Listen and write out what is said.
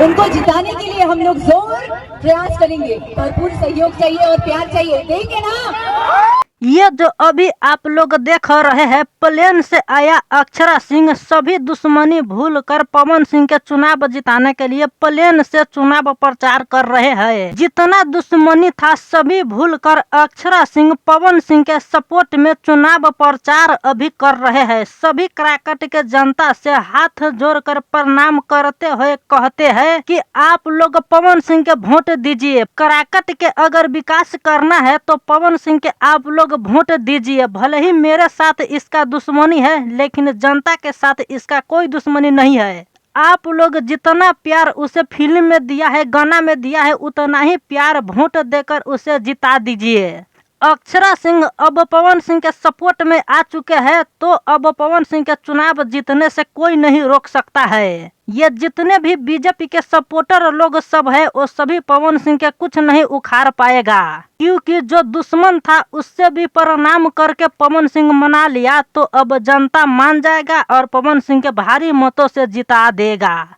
उनको जिताने के लिए हम लोग जोर प्रयास करेंगे। भरपूर सहयोग चाहिए और प्यार चाहिए, देंगे ना। ये जो अभी आप लोग देख रहे हैं, प्लेन से आया अक्षरा सिंह सभी दुश्मनी भूल कर पवन सिंह के चुनाव जिताने के लिए प्लेन से चुनाव प्रचार कर रहे हैं। जितना दुश्मनी था सभी भूल कर अक्षरा सिंह पवन सिंह के सपोर्ट में चुनाव प्रचार अभी कर रहे हैं। सभी कराकट के जनता से हाथ जोड़कर प्रणाम करते हुए कहते हैं कि आप लोग पवन सिंह के वोट दीजिए। कराकट के अगर विकास करना है तो पवन सिंह के आप लोग वोट दीजिए। भले ही मेरे साथ इसका दुश्मनी है, लेकिन जनता के साथ इसका कोई दुश्मनी नहीं है। आप लोग जितना प्यार उसे फिल्म में दिया है, गाना में दिया है, उतना ही प्यार वोट देकर उसे जिता दीजिए। अक्षरा सिंह अब पवन सिंह के सपोर्ट में आ चुके हैं, तो अब पवन सिंह के चुनाव जीतने से कोई नहीं रोक सकता है। ये जितने भी बीजेपी के सपोर्टर लोग सब है, वो सभी पवन सिंह के कुछ नहीं उखाड़ पाएगा, क्योंकि जो दुश्मन था उससे भी प्रणाम करके पवन सिंह मना लिया, तो अब जनता मान जाएगा और पवन सिंह के भारी मतों से जिता देगा।